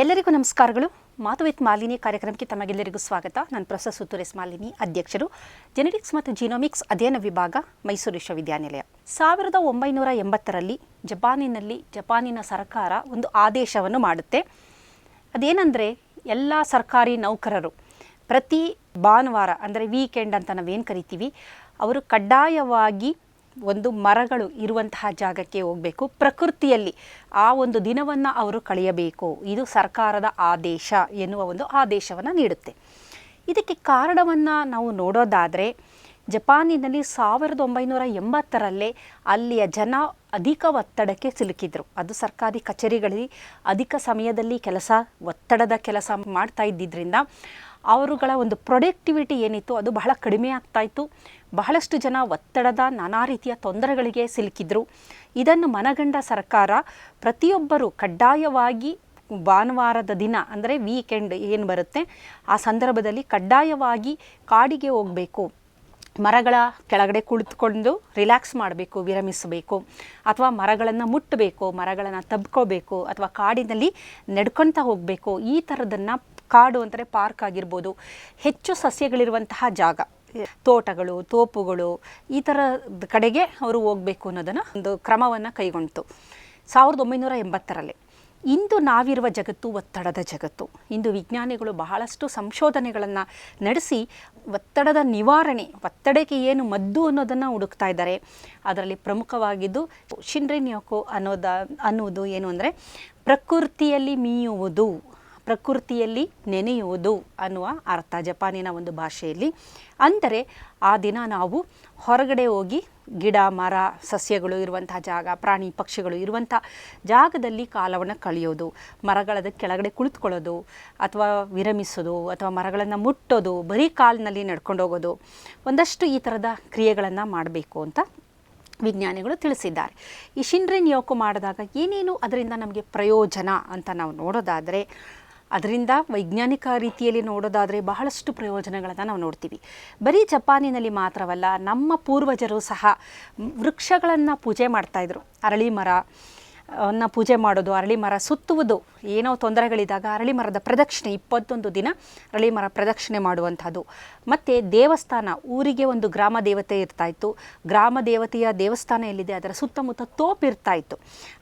ಎಲ್ಲರಿಗೂ ನಮಸ್ಕಾರಗಳು. ಮಾತು ವಿತ್ ಮಾಲಿನಿ ಕಾರ್ಯಕ್ರಮಕ್ಕೆ ತಮಗೆಲ್ಲರಿಗೂ ಸ್ವಾಗತ. ನಾನು ಪ್ರೊಫೆಸರ್ ಸುತ್ತೂರೆಸ್ ಮಾಲಿನಿ, ಅಧ್ಯಕ್ಷರು, ಜೆನೆಟಿಕ್ಸ್ ಮತ್ತು ಜೀನೋಮಿಕ್ಸ್ ಅಧ್ಯಯನ ವಿಭಾಗ, ಮೈಸೂರು ವಿಶ್ವವಿದ್ಯಾನಿಲಯ. 1980ರಲ್ಲಿ ಜಪಾನಿನ ಸರ್ಕಾರ ಒಂದು ಆದೇಶವನ್ನು ಮಾಡುತ್ತೆ. ಅದೇನೆಂದರೆ, ಎಲ್ಲ ಸರ್ಕಾರಿ ನೌಕರರು ಪ್ರತಿ ಭಾನುವಾರ ಅಂದರೆ ವೀಕೆಂಡ್ ಅಂತ ನಾವೇನು ಕರಿತೀವಿ, ಅವರು ಕಡ್ಡಾಯವಾಗಿ ಒಂದು ಮರಗಳು ಇರುವಂತಹ ಜಾಗಕ್ಕೆ ಹೋಗಬೇಕು, ಪ್ರಕೃತಿಯಲ್ಲಿ ಆ ಒಂದು ದಿನವನ್ನು ಅವರು ಕಳೆಯಬೇಕು. ಇದು ಸರ್ಕಾರದ ಆದೇಶ ಎನ್ನುವ ಒಂದು ಆದೇಶವನ್ನು ನೀಡುತ್ತೆ. ಇದಕ್ಕೆ ಕಾರಣವನ್ನು ನಾವು ನೋಡೋದಾದರೆ, ಜಪಾನಿನಲ್ಲಿ 1980ರಲ್ಲೇ ಅಲ್ಲಿಯ ಜನ ಅಧಿಕ ಒತ್ತಡಕ್ಕೆ ಸಿಲುಕಿದ್ರು. ಅದು ಸರ್ಕಾರಿ ಕಚೇರಿಗಳಲ್ಲಿ ಅಧಿಕ ಸಮಯದಲ್ಲಿ ಒತ್ತಡದ ಕೆಲಸ ಮಾಡ್ತಾ ಇದ್ದಿದ್ದರಿಂದ ಅವರುಗಳ ಒಂದು ಪ್ರೊಡಕ್ಟಿವಿಟಿ ಏನಿತ್ತು ಅದು ಬಹಳ ಕಡಿಮೆ ಆಗ್ತಾಯಿತ್ತು. ಬಹಳಷ್ಟು ಜನ ಒತ್ತಡದ ನಾನಾ ರೀತಿಯ ತೊಂದರೆಗಳಿಗೆ ಸಿಲುಕಿದ್ರು. ಇದನ್ನು ಮನಗಂಡ ಸರ್ಕಾರ ಪ್ರತಿಯೊಬ್ಬರು ಕಡ್ಡಾಯವಾಗಿ ಭಾನುವಾರದ ದಿನ ಅಂದರೆ ವೀಕೆಂಡ್ ಏನು ಬರುತ್ತೆ ಆ ಸಂದರ್ಭದಲ್ಲಿ ಕಡ್ಡಾಯವಾಗಿ ಕಾಡಿಗೆ ಹೋಗಬೇಕು, ಮರಗಳ ಕೆಳಗಡೆ ಕುಳಿತುಕೊಂಡು ರಿಲ್ಯಾಕ್ಸ್ ಮಾಡಬೇಕು, ವಿರಮಿಸಬೇಕು, ಅಥವಾ ಮರಗಳನ್ನು ಮುಟ್ಟಬೇಕು, ಮರಗಳನ್ನು ತಬ್ಕೋಬೇಕು, ಅಥವಾ ಕಾಡಿನಲ್ಲಿ ನಡ್ಕೊಳ್ತಾ ಹೋಗಬೇಕು. ಈ ಥರದನ್ನು ಕಾಡು ಅಂದರೆ ಪಾರ್ಕ್ ಆಗಿರ್ಬೋದು, ಹೆಚ್ಚು ಸಸ್ಯಗಳಿರುವಂತಹ ಜಾಗ, ತೋಟಗಳು, ತೋಪುಗಳು, ಈ ಥರದ ಕಡೆಗೆ ಅವರು ಹೋಗಬೇಕು ಅನ್ನೋದನ್ನು ಒಂದು ಕ್ರಮವನ್ನು ಕೈಗೊಂಡಿತು 1980ರಲ್ಲಿ. ಇಂದು ನಾವಿರುವ ಜಗತ್ತು ಒತ್ತಡದ ಜಗತ್ತು. ಇಂದು ವಿಜ್ಞಾನಿಗಳು ಬಹಳಷ್ಟು ಸಂಶೋಧನೆಗಳನ್ನು ನಡೆಸಿ ಒತ್ತಡದ ನಿವಾರಣೆ, ಒತ್ತಡಕ್ಕೆ ಏನು ಮದ್ದು ಅನ್ನೋದನ್ನು ಹುಡುಕ್ತಾ ಇದ್ದಾರೆ. ಅದರಲ್ಲಿ ಪ್ರಮುಖವಾಗಿದ್ದು ಶಿನ್ರಿನ್-ಯೋಕೋ ಅನ್ನೋದು ಏನು ಅಂದರೆ ಪ್ರಕೃತಿಯಲ್ಲಿ ಮೀಯುವುದು, ಪ್ರಕೃತಿಯಲ್ಲಿ ನೆನೆಯುವುದು ಅನ್ನುವ ಅರ್ಥ ಜಪಾನಿನ ಒಂದು ಭಾಷೆಯಲ್ಲಿ. ಅಂದರೆ ಆ ದಿನ ನಾವು ಹೊರಗಡೆ ಹೋಗಿ ಗಿಡ ಮರ ಸಸ್ಯಗಳು ಇರುವಂಥ ಜಾಗ, ಪ್ರಾಣಿ ಪಕ್ಷಿಗಳು ಇರುವಂಥ ಜಾಗದಲ್ಲಿ ಕಾಲವನ್ನು ಕಳೆಯೋದು, ಮರಗಳ ಕೆಳಗಡೆ ಕುಳಿತುಕೊಳ್ಳೋದು, ಅಥವಾ ವಿರಮಿಸೋದು, ಅಥವಾ ಮರಗಳನ್ನು ಮುಟ್ಟೋದು, ಬರೀ ಕಾಲಿನಲ್ಲಿ ನಡ್ಕೊಂಡು ಹೋಗೋದು, ಒಂದಷ್ಟು ಈ ಥರದ ಕ್ರಿಯೆಗಳನ್ನು ಮಾಡಬೇಕು ಅಂತ ವಿಜ್ಞಾನಿಗಳು ತಿಳಿಸಿದ್ದಾರೆ. ಈ ಶಿನ್ರಿನ್-ಯೋಕೋ ಮಾಡಿದಾಗ ಏನೇನು ಅದರಿಂದ ನಮಗೆ ಪ್ರಯೋಜನ ಅಂತ ನಾವು ನೋಡೋದಾದರೆ, ಅದರಿಂದ ವೈಜ್ಞಾನಿಕ ರೀತಿಯಲ್ಲಿ ನೋಡೋದಾದರೆ ಬಹಳಷ್ಟು ಪ್ರಯೋಜನಗಳನ್ನು ನಾವು ನೋಡ್ತೀವಿ. ಬರೀ ಜಪಾನಿನಲ್ಲಿ ಮಾತ್ರವಲ್ಲ, ನಮ್ಮ ಪೂರ್ವಜರು ಸಹ ವೃಕ್ಷಗಳನ್ನು ಪೂಜೆ ಮಾಡ್ತಾಯಿದ್ರು. ಅರಳಿ ಮರ ಅನ್ನು ಪೂಜೆ ಮಾಡೋದು, ಅರಳಿ ಮರ ಸುತ್ತುವುದು, ಏನೋ ತೊಂದರೆಗಳಿದ್ದಾಗ ಅರಳಿ ಮರದ ಪ್ರದಕ್ಷಿಣೆ 21 ದಿನ ಅರಳಿ ಮರ ಪ್ರದಕ್ಷಿಣೆ ಮಾಡುವಂಥದ್ದು. ಮತ್ತು ದೇವಸ್ಥಾನ, ಊರಿಗೆ ಒಂದು ಗ್ರಾಮ ದೇವತೆ ಇರ್ತಾಯಿತ್ತು. ಗ್ರಾಮ ದೇವತೆಯ ದೇವಸ್ಥಾನ ಎಲ್ಲಿದೆ ಅದರ ಸುತ್ತಮುತ್ತ ತೋಪು ಇರ್ತಾಯಿತ್ತು.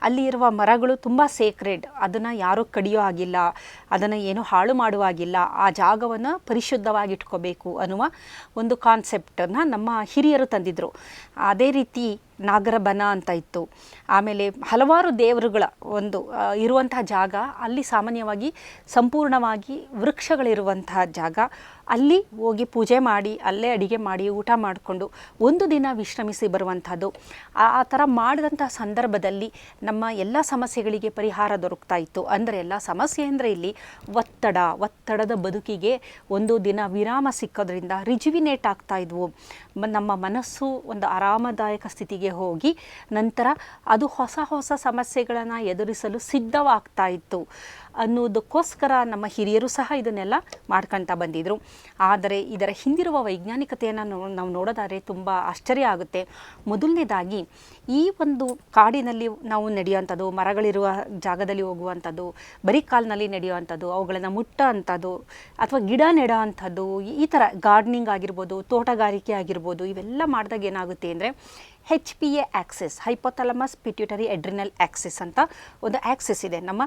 ಅಲ್ಲಿ ಇರುವ ಮರಗಳು ತುಂಬ ಸೇಕ್ರೆಡ್, ಅದನ್ನು ಯಾರೂ ಕಡಿಯೋ ಆಗಿಲ್ಲ, ಅದನ್ನು ಏನೂ ಹಾಳು ಮಾಡುವಾಗಿಲ್ಲ, ಆ ಜಾಗವನ್ನು ಪರಿಶುದ್ಧವಾಗಿಟ್ಕೋಬೇಕು ಅನ್ನುವ ಒಂದು ಕಾನ್ಸೆಪ್ಟನ್ನು ನಮ್ಮ ಹಿರಿಯರು ತಂದಿದ್ದರು. ಅದೇ ರೀತಿ ನಾಗರಬನ ಅಂತ ಇತ್ತು. ಆಮೇಲೆ ಹಲವಾರು ದೇವರುಗಳ ಒಂದು ಇರುವಂತಹ ಜಾಗ, ಅಲ್ಲಿ ಸಾಮಾನ್ಯವಾಗಿ ಸಂಪೂರ್ಣವಾಗಿ ವೃಕ್ಷಗಳಿರುವಂತಹ ಜಾಗ. ಅಲ್ಲಿ ಹೋಗಿ ಪೂಜೆ ಮಾಡಿ, ಅಲ್ಲೇ ಅಡಿಗೆ ಮಾಡಿ, ಊಟ ಮಾಡಿಕೊಂಡು ಒಂದು ದಿನ ವಿಶ್ರಮಿಸಿ ಬರುವಂಥದ್ದು. ಆ ಥರ ಮಾಡಿದಂಥ ಸಂದರ್ಭದಲ್ಲಿ ನಮ್ಮ ಎಲ್ಲ ಸಮಸ್ಯೆಗಳಿಗೆ ಪರಿಹಾರ ದೊರಕ್ತಾ ಇತ್ತು. ಅಂದರೆ ಎಲ್ಲ ಸಮಸ್ಯೆ ಅಂದರೆ ಇಲ್ಲಿ ಒತ್ತಡದ ಬದುಕಿಗೆ ಒಂದು ದಿನ ವಿರಾಮ ಸಿಕ್ಕೋದ್ರಿಂದ ರಿಜುವಿನೇಟ್ ಆಗ್ತಾ ಇದ್ವು. ನಮ್ಮ ಮನಸ್ಸು ಒಂದು ಆರಾಮದಾಯಕ ಸ್ಥಿತಿಗೆ ಹೋಗಿ ನಂತರ ಅದು ಹೊಸ ಸಮಸ್ಯೆಗಳನ್ನು ಎದುರಿಸಲು ಸಿದ್ಧವಾಗ್ತಾ ಇತ್ತು ಅನ್ನೋದಕ್ಕೋಸ್ಕರ ನಮ್ಮ ಹಿರಿಯರು ಸಹ ಇದನ್ನೆಲ್ಲ ಮಾಡ್ಕೊಳ್ತಾ ಬಂದಿದ್ರು. ಆದರೆ ಇದರ ಹಿಂದಿರುವ ವೈಜ್ಞಾನಿಕತೆಯನ್ನು ನಾವು ನೋಡೋದಾದರೆ ತುಂಬ ಆಶ್ಚರ್ಯ ಆಗುತ್ತೆ. ಮೊದಲನೇದಾಗಿ ಈ ಒಂದು ಕಾಡಿನಲ್ಲಿ ನಾವು ನಡೆಯುವಂಥದ್ದು, ಮರಗಳಿರುವ ಜಾಗದಲ್ಲಿ ಹೋಗುವಂಥದ್ದು, ಬರೀ ಕಾಲಿನಲ್ಲಿ ನಡೆಯುವಂಥದ್ದು, ಅವುಗಳನ್ನು ಮುಟ್ಟೋ ಅಂಥದ್ದು, ಅಥವಾ ಗಿಡ ನೆಡೋ ಅಂಥದ್ದು, ಈ ಥರ ಗಾರ್ಡನಿಂಗ್ ಆಗಿರ್ಬೋದು, ತೋಟಗಾರಿಕೆ ಆಗಿರ್ಬೋದು, ಇವೆಲ್ಲ ಮಾಡಿದಾಗ ಏನಾಗುತ್ತೆ ಅಂದರೆ HPA Axis, hypothalamus pituitary adrenal Axis ಅಂತ ಒಂದು ಆಕ್ಸಿಸ್ ಇದೆ. ನಮ್ಮ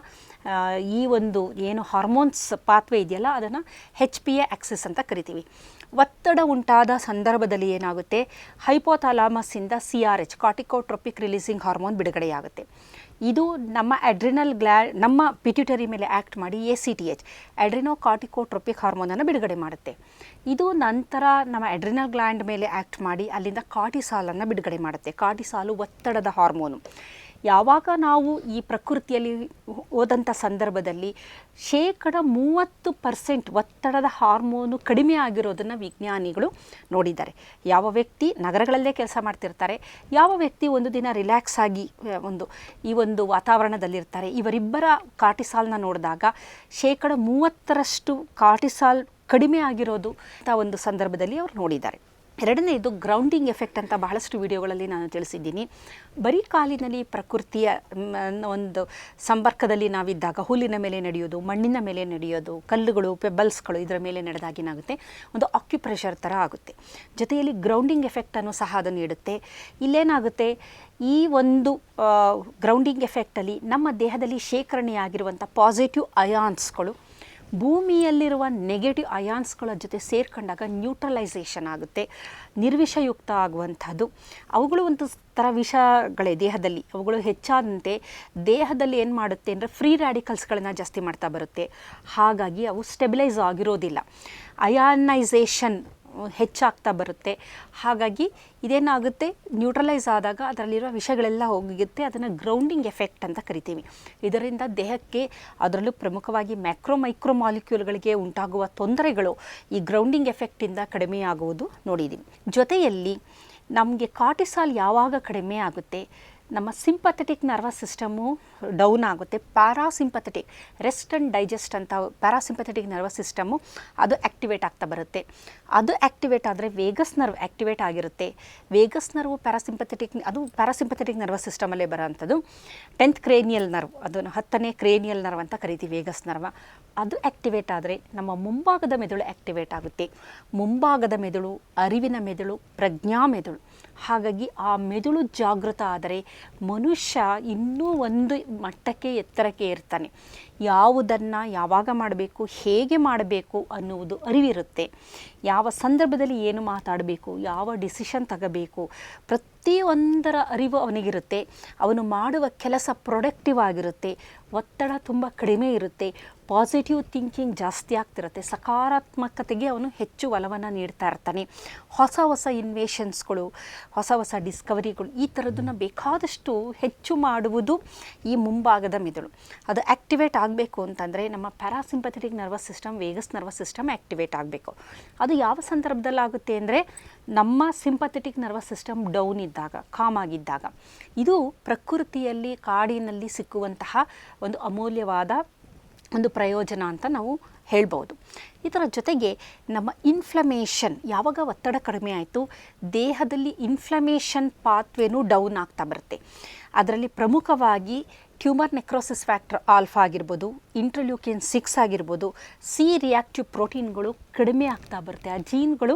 ಈ ಒಂದು ಏನು ಹಾರ್ಮೋನ್ಸ್ ಪಾತ್ವೆ ಇದೆಯಲ್ಲ ಅದನ್ನು HPA ಆಕ್ಸಿಸ್ ಅಂತ ಕರಿತೀವಿ. ಒತ್ತಡ ಉಂಟಾದ ಸಂದರ್ಭದಲ್ಲಿ ಏನಾಗುತ್ತೆ, ಹೈಪೋಥಾಲಮಸ್ಸಿಂದ CRH, ಕಾರ್ಟಿಕೋಟ್ರೋಪಿಕ್ ರಿಲೀಸಿಂಗ್ ಹಾರ್ಮೋನ್ ಬಿಡುಗಡೆಯಾಗುತ್ತೆ. ಇದು ನಮ್ಮ ಅಡ್ರಿನಲ್ ನಮ್ಮ ಪಿಟ್ಯೂಟರಿ ಮೇಲೆ ಆ್ಯಕ್ಟ್ ಮಾಡಿ ACTH, ಅಡ್ರಿನೋ ಕಾರ್ಟಿಕೋಟ್ರೋಪಿಕ್ ಹಾರ್ಮೋನನ್ನು ಬಿಡುಗಡೆ ಮಾಡುತ್ತೆ. ಇದು ನಂತರ ನಮ್ಮ ಅಡ್ರಿನಲ್ ಗ್ಲ್ಯಾಂಡ್ ಮೇಲೆ ಆ್ಯಕ್ಟ್ ಮಾಡಿ ಅಲ್ಲಿಂದ ಕಾರ್ಟಿಸಾಲನ್ನು ಬಿಡುಗಡೆ ಮಾಡುತ್ತೆ. ಕಾರ್ಟಿಸಾಲು ಒತ್ತಡದ ಹಾರ್ಮೋನು. ಯಾವಾಗ ನಾವು ಈ ಪ್ರಕೃತಿಯಲ್ಲಿ ಹೋದಂಥ ಸಂದರ್ಭದಲ್ಲಿ 30% ಒತ್ತಡದ ಹಾರ್ಮೋನು ಕಡಿಮೆ ಆಗಿರೋದನ್ನು ವಿಜ್ಞಾನಿಗಳು ನೋಡಿದ್ದಾರೆ. ಯಾವ ವ್ಯಕ್ತಿ ನಗರಗಳಲ್ಲೇ ಕೆಲಸ ಮಾಡ್ತಿರ್ತಾರೆ, ಯಾವ ವ್ಯಕ್ತಿ ಒಂದು ದಿನ ರಿಲ್ಯಾಕ್ಸ್ ಆಗಿ ಈ ಒಂದು ವಾತಾವರಣದಲ್ಲಿರ್ತಾರೆ, ಇವರಿಬ್ಬರ ಕಾರ್ಟಿಸಾಲ್ನ ನೋಡಿದಾಗ 30% ಕಾರ್ಟಿಸಾಲ್ ಕಡಿಮೆ ಆಗಿರೋದು ಅಂತ ಒಂದು ಸಂದರ್ಭದಲ್ಲಿ ಅವರು ನೋಡಿದ್ದಾರೆ. ಎರಡನೇದು ಗ್ರೌಂಡಿಂಗ್ ಎಫೆಕ್ಟ್ ಅಂತ ಬಹಳಷ್ಟು ವಿಡಿಯೋಗಳಲ್ಲಿ ನಾನು ತಿಳಿಸಿದ್ದೀನಿ. ಬರೀ ಕಾಲಿನಲ್ಲಿ ಪ್ರಕೃತಿಯ ಒಂದು ಸಂಪರ್ಕದಲ್ಲಿ ನಾವಿದ್ದಾಗ ಹುಲ್ಲಿನ ಮೇಲೆ ನಡೆಯೋದು, ಮಣ್ಣಿನ ಮೇಲೆ ನಡೆಯೋದು, ಕಲ್ಲುಗಳು, ಪೆಬಲ್ಸ್ಗಳು ಇದರ ಮೇಲೆ ನಡೆದಾಗ ಏನಾಗುತ್ತೆ, ಒಂದು ಆಕ್ಯುಪ್ರೆಷರ್ ಥರ ಆಗುತ್ತೆ. ಜೊತೆಯಲ್ಲಿ ಗ್ರೌಂಡಿಂಗ್ ಎಫೆಕ್ಟನ್ನು ಸಹ ಅದು ನೀಡುತ್ತೆ. ಇಲ್ಲೇನಾಗುತ್ತೆ, ಈ ಒಂದು ಗ್ರೌಂಡಿಂಗ್ ಎಫೆಕ್ಟಲ್ಲಿ ನಮ್ಮ ದೇಹದಲ್ಲಿ ಶೇಖರಣೆಯಾಗಿರುವಂಥ ಪಾಸಿಟಿವ್ ಅಯಾನ್ಸ್ಗಳು ಭೂಮಿಯಲ್ಲಿರುವ ನೆಗೆಟಿವ್ ಅಯಾನ್ಸ್ಗಳ ಜೊತೆ ಸೇರ್ಕೊಂಡಾಗ ನ್ಯೂಟ್ರಲೈಸೇಷನ್ ಆಗುತ್ತೆ, ನಿರ್ವಿಷಯುಕ್ತ ಆಗುವಂಥದ್ದು. ಅವುಗಳು ಒಂದು ಥರ ವಿಷಗಳೇ ದೇಹದಲ್ಲಿ, ಅವುಗಳು ಹೆಚ್ಚಾದಂತೆ ದೇಹದಲ್ಲಿ ಏನು ಮಾಡುತ್ತೆ ಅಂದರೆ ಫ್ರೀ ರ್ಯಾಡಿಕಲ್ಸ್ಗಳನ್ನ ಜಾಸ್ತಿ ಮಾಡ್ತಾ ಬರುತ್ತೆ. ಹಾಗಾಗಿ ಅವು ಸ್ಟೆಬಿಲೈಸ್ ಆಗಿರೋದಿಲ್ಲ, ಅಯಾನೈಸೇಷನ್ ಹೆಚ್ಚಾಗ್ತಾ ಬರುತ್ತೆ. ಹಾಗಾಗಿ ಇದೇನಾಗುತ್ತೆ, ನ್ಯೂಟ್ರಲೈಸ್ ಆದಾಗ ಅದರಲ್ಲಿರೋ ವಿಷಗಳೆಲ್ಲ ಹೋಗುತ್ತೆ. ಅದನ್ನು ಗ್ರೌಂಡಿಂಗ್ ಎಫೆಕ್ಟ್ ಅಂತ ಕರಿತೀವಿ. ಇದರಿಂದ ದೇಹಕ್ಕೆ, ಅದರಲ್ಲೂ ಪ್ರಮುಖವಾಗಿ ಮೈಕ್ರೋ ಮಾಲಿಕ್ಯೂಲ್ಗಳಿಗೆ ಉಂಟಾಗುವ ತೊಂದರೆಗಳು ಈ ಗ್ರೌಂಡಿಂಗ್ ಎಫೆಕ್ಟಿಂದ ಕಡಿಮೆಯಾಗುವುದು ನೋಡಿದ್ದೀವಿ. ಜೊತೆಯಲ್ಲಿ ನಮಗೆ ಕಾರ್ಟಿಸಾಲ್ ಯಾವಾಗ ಕಡಿಮೆ ಆಗುತ್ತೆ, ನಮ್ಮ ಸಿಂಪಥೆಟಿಕ್ ನರ್ವಸ್ ಸಿಸ್ಟಮು ಡೌನ್ ಆಗುತ್ತೆ. ಪ್ಯಾರಾಸಿಂಪಥೆಟಿಕ್ ರೆಸ್ಟ್ ಆ್ಯಂಡ್ ಡೈಜೆಸ್ಟ್ ಅಂತ ಪ್ಯಾರಾಸಿಂಪಥೆಟಿಕ್ ನರ್ವಸ್ ಸಿಸ್ಟಮು ಅದು ಆ್ಯಕ್ಟಿವೇಟ್ ಆಗ್ತಾ ಬರುತ್ತೆ. ಅದು ಆ್ಯಕ್ಟಿವೇಟ್ ಆದರೆ ವೇಗಸ್ ನರ್ವ್ ಆ್ಯಕ್ಟಿವೇಟ್ ಆಗಿರುತ್ತೆ. ವೇಗಸ್ ನರ್ವ್ ಪ್ಯಾರಾಸಿಂಪಥೆಟಿಕ್ ನರ್ವಸ್ ಸಿಸ್ಟಮಲ್ಲೇ ಬರೋವಂಥದ್ದು. 10th ಕ್ರೇನಿಯಲ್ ನರ್ವ್, ಅದನ್ನು 10ನೇ ಕ್ರೇನಿಯಲ್ ನರ್ವ್ ಅಂತ ಕರಿತೀವಿ, ವೇಗಸ್ ನರ್ವ. ಅದು ಆ್ಯಕ್ಟಿವೇಟ್ ಆದರೆ ನಮ್ಮ ಮುಂಭಾಗದ ಮೆದುಳು ಆ್ಯಕ್ಟಿವೇಟ್ ಆಗುತ್ತೆ. ಮುಂಭಾಗದ ಮೆದುಳು ಅರಿವಿನ ಮೆದುಳು, ಪ್ರಜ್ಞಾ ಮೆದುಳು. ಹಾಗಾಗಿ ಆ ಮೆದುಳು ಜಾಗೃತ ಆದರೆ ಮನುಷ್ಯ ಇನ್ನೂ ಒಂದು ಮಟ್ಟಕ್ಕೆ ಎತ್ತರಕ್ಕೆ ಇರ್ತಾನೆ. ಯಾವುದನ್ನು ಯಾವಾಗ ಮಾಡಬೇಕು, ಹೇಗೆ ಮಾಡಬೇಕು ಅನ್ನುವುದು ಅರಿವಿರುತ್ತೆ. ಯಾವ ಸಂದರ್ಭದಲ್ಲಿ ಏನು ಮಾತಾಡಬೇಕು, ಯಾವ ಡಿಸಿಷನ್ ತಗೋಬೇಕು, ಪ್ರತಿಯೊಂದರ ಅರಿವು ಅವನಿಗಿರುತ್ತೆ. ಅವನು ಮಾಡುವ ಕೆಲಸ ಪ್ರೊಡಕ್ಟಿವ್ ಆಗಿರುತ್ತೆ. ಒತ್ತಡ ತುಂಬ ಕಡಿಮೆ ಇರುತ್ತೆ. ಪಾಸಿಟಿವ್ ಥಿಂಕಿಂಗ್ ಜಾಸ್ತಿ ಆಗ್ತಿರುತ್ತೆ. ಸಕಾರಾತ್ಮಕತೆಗೆ ಅವನು ಹೆಚ್ಚು ಒಲವನ್ನು ನೀಡ್ತಾ ಇರ್ತಾನೆ. ಹೊಸ ಇನ್ವೇಷನ್ಸ್ಗಳು, ಹೊಸ ಡಿಸ್ಕವರಿಗಳು, ಈ ಥರದನ್ನು ಬೇಕಾದಷ್ಟು ಹೆಚ್ಚು ಮಾಡುವುದು ಈ ಮುಂಭಾಗದ ಮೆದುಳು. ಅದು ಆ್ಯಕ್ಟಿವೇಟ್ ಆಗಬೇಕು ಅಂತಂದರೆ ನಮ್ಮ parasympathetic nervous system, Vegas nervous system activate ಆಗಬೇಕು. ಅದು ಯಾವ ಸಂದರ್ಭದಲ್ಲಿ ಆಗುತ್ತೆ ಅಂದರೆ ನಮ್ಮ ಸಿಂಪಥೆಟಿಕ್ ನರ್ವಸ್ ಸಿಸ್ಟಮ್ ಡೌನ್ ಇದ್ದಾಗ, ಕಾಮ್ ಆಗಿದ್ದಾಗ. ಇದು ಪ್ರಕೃತಿಯಲ್ಲಿ, ಕಾಡಿನಲ್ಲಿ ಸಿಕ್ಕುವಂತಹ ಒಂದು ಅಮೂಲ್ಯವಾದ ಒಂದು ಪ್ರಯೋಜನ ಅಂತ ನಾವು ಹೇಳ್ಬೋದು. ಇದರ ಜೊತೆಗೆ ನಮ್ಮ ಇನ್ಫ್ಲಮೇಷನ್, ಯಾವಾಗ ಒತ್ತಡ ಕಡಿಮೆ ಆಯಿತು ದೇಹದಲ್ಲಿ ಇನ್ಫ್ಲಮೇಷನ್ ಪಾತ್ವೇನೂ ಡೌನ್ ಆಗ್ತಾ ಬರುತ್ತೆ. ಅದರಲ್ಲಿ ಪ್ರಮುಖವಾಗಿ ಟ್ಯೂಮರ್ ನೆಕ್ರೋಸಿಸ್ ಫ್ಯಾಕ್ಟರ್ ಆಲ್ಫಾ ಆಗಿರ್ಬೋದು, ಇಂಟರ್ಲ್ಯೂಕಿನ್ 6 ಆಗಿರ್ಬೋದು, ಸಿ ರಿಯಾಕ್ಟಿವ್ ಪ್ರೋಟೀನ್ಗಳು ಕಡಿಮೆ ಆಗ್ತಾ ಬರುತ್ತೆ. ಆ ಜೀನ್ಗಳು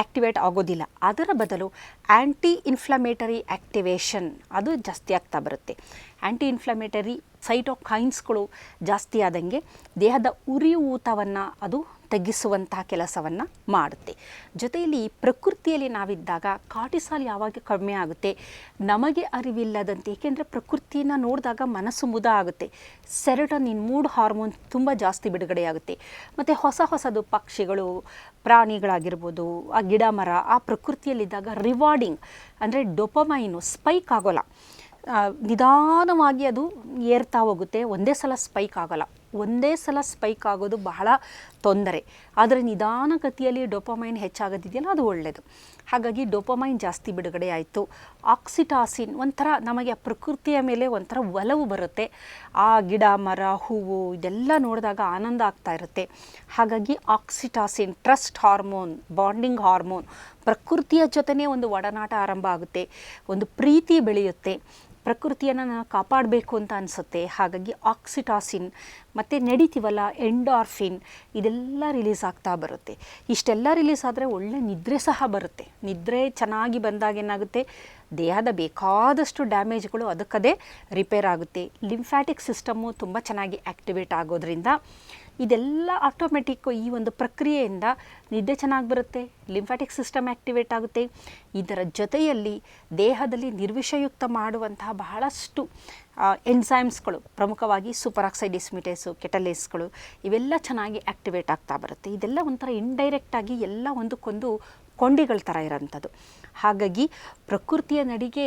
ಆ್ಯಕ್ಟಿವೇಟ್ ಆಗೋದಿಲ್ಲ. ಅದರ ಬದಲು ಆ್ಯಂಟಿ ಇನ್ಫ್ಲಮೇಟರಿ ಆ್ಯಕ್ಟಿವೇಷನ್ ಅದು ಜಾಸ್ತಿ ಆಗ್ತಾ ಬರುತ್ತೆ. ಆ್ಯಂಟಿ ಇನ್ಫ್ಲಮೇಟರಿ ಸೈಟೋಕೈನ್ಸ್ಗಳು ಜಾಸ್ತಿ ಆದಂಗೆ ದೇಹದ ಉರಿಯೂತವನ್ನು ಅದು ತಗ್ಗಿಸುವಂತಹ ಕೆಲಸವನ್ನು ಮಾಡುತ್ತೆ. ಜೊತೆಯಲ್ಲಿ ಪ್ರಕೃತಿಯಲ್ಲಿ ನಾವಿದ್ದಾಗ ಕಾರ್ಟಿಸಾಲ್ ಯಾವಾಗ ಕಡಿಮೆ ಆಗುತ್ತೆ, ನಮಗೆ ಅರಿವಿಲ್ಲದಂತೆ. ಏಕೆಂದರೆ ಪ್ರಕೃತಿಯನ್ನು ನೋಡಿದಾಗ ಮನಸ್ಸು ಮುದ ಆಗುತ್ತೆ. ಸೆರೋಟೋನಿನ್, ಮೂಡ್ ಹಾರ್ಮೋನ್ ತುಂಬ ಜಾಸ್ತಿ ಬಿಡುಗಡೆಯಾಗುತ್ತೆ. ಮತ್ತು ಹೊಸದು ಪಕ್ಷಿಗಳು, ಪ್ರಾಣಿಗಳಾಗಿರ್ಬೋದು, ಆ ಗಿಡ ಮರ, ಆ ಪ್ರಕೃತಿಯಲ್ಲಿದ್ದಾಗ ರಿವಾರ್ಡಿಂಗ್ ಅಂದರೆ ಡೋಪಮೈನು ಸ್ಪೈಕ್ ಆಗೋಲ್ಲ. ನಿಧಾನವಾಗಿ ಅದು ಏರ್ತಾ ಹೋಗುತ್ತೆ. ಒಂದೇ ಸಲ ಸ್ಪೈಕ್ ಆಗೋಲ್ಲ. ಒಂದೇ ಸಲ ಸ್ಪೈಕ್ ಆಗೋದು ಬಹಳ ತೊಂದರೆ. ಆದರೆ ನಿಧಾನಗತಿಯಲ್ಲಿ ಡೋಪಮೈನ್ ಹೆಚ್ಚಾಗೋದಿದೆಯಲ್ಲ, ಅದು ಒಳ್ಳೆಯದು. ಹಾಗಾಗಿ ಡೋಪಮೈನ್ ಜಾಸ್ತಿ ಬಿಡುಗಡೆ ಆಯಿತು. ಆಕ್ಸಿಟಾಸಿನ್, ಒಂಥರ ನಮಗೆ ಆ ಪ್ರಕೃತಿಯ ಮೇಲೆ ಒಂಥರ ಒಲವು ಬರುತ್ತೆ. ಆ ಗಿಡ ಮರ ಹೂವು ಇದೆಲ್ಲ ನೋಡಿದಾಗ ಆನಂದ ಆಗ್ತಾ ಇರುತ್ತೆ. ಹಾಗಾಗಿ ಆಕ್ಸಿಟಾಸಿನ್, ಟ್ರಸ್ಟ್ ಹಾರ್ಮೋನ್, ಬಾಂಡಿಂಗ್ ಹಾರ್ಮೋನ್, ಪ್ರಕೃತಿಯ ಜೊತೆನೇ ಒಂದು ಒಡನಾಟ ಆರಂಭ ಆಗುತ್ತೆ. ಒಂದು ಪ್ರೀತಿ ಬೆಳೆಯುತ್ತೆ. ಪ್ರಕೃತಿಯನ್ನು ನಾವು ಕಾಪಾಡಬೇಕು ಅಂತ ಅನಿಸುತ್ತೆ. ಹಾಗಾಗಿ ಆಕ್ಸಿಟಾಸಿನ್ ಮತ್ತು ನಡಿತೀವಲ್ಲ ಎಂಡಾರ್ಫಿನ್, ಇದೆಲ್ಲ ರಿಲೀಸ್ ಆಗ್ತಾ ಬರುತ್ತೆ. ಇಷ್ಟೆಲ್ಲ ರಿಲೀಸ್ ಆದರೆ ಒಳ್ಳೆ ನಿದ್ರೆ ಸಹ ಬರುತ್ತೆ. ನಿದ್ರೆ ಚೆನ್ನಾಗಿ ಬಂದಾಗ ಏನಾಗುತ್ತೆ, ದೇಹದ ಬೇಕಾದಷ್ಟು ಡ್ಯಾಮೇಜ್ಗಳು ಅದಕ್ಕದೇ ರಿಪೇರ್ ಆಗುತ್ತೆ. ಲಿಂಫ್ಯಾಟಿಕ್ ಸಿಸ್ಟಮ್ಮು ತುಂಬ ಚೆನ್ನಾಗಿ ಆ್ಯಕ್ಟಿವೇಟ್ ಆಗೋದ್ರಿಂದ ಇದೆಲ್ಲ ಆಟೋಮೆಟಿಕ್ಕು ಈ ಒಂದು ಪ್ರಕ್ರಿಯೆಯಿಂದ ನಿದ್ದೆ ಚೆನ್ನಾಗಿ ಬರುತ್ತೆ. ಲಿಂಫ್ಯಾಟಿಕ್ ಸಿಸ್ಟಮ್ ಆ್ಯಕ್ಟಿವೇಟ್ ಆಗುತ್ತೆ. ಇದರ ಜೊತೆಯಲ್ಲಿ ದೇಹದಲ್ಲಿ ನಿರ್ವಿಷಯುಕ್ತ ಮಾಡುವಂತಹ ಬಹಳಷ್ಟು ಎನ್ಸೈಮ್ಸ್ಗಳು, ಪ್ರಮುಖವಾಗಿ ಸೂಪರ್ ಆಕ್ಸೈಡ್ ಡಿಸ್ಮ್ಯೂಟೇಸು, ಕೆಟಲೇಸ್ಗಳು, ಇವೆಲ್ಲ ಚೆನ್ನಾಗಿ ಆ್ಯಕ್ಟಿವೇಟ್ ಆಗ್ತಾ ಬರುತ್ತೆ. ಇದೆಲ್ಲ ಒಂಥರ ಇಂಡೈರೆಕ್ಟಾಗಿ ಎಲ್ಲ ಒಂದಕ್ಕೊಂದು ಕೊಂಡಿಗಳ ಥರ ಇರೋಂಥದ್ದು. ಹಾಗಾಗಿ ಪ್ರಕೃತಿಯ ನಡಿಗೆ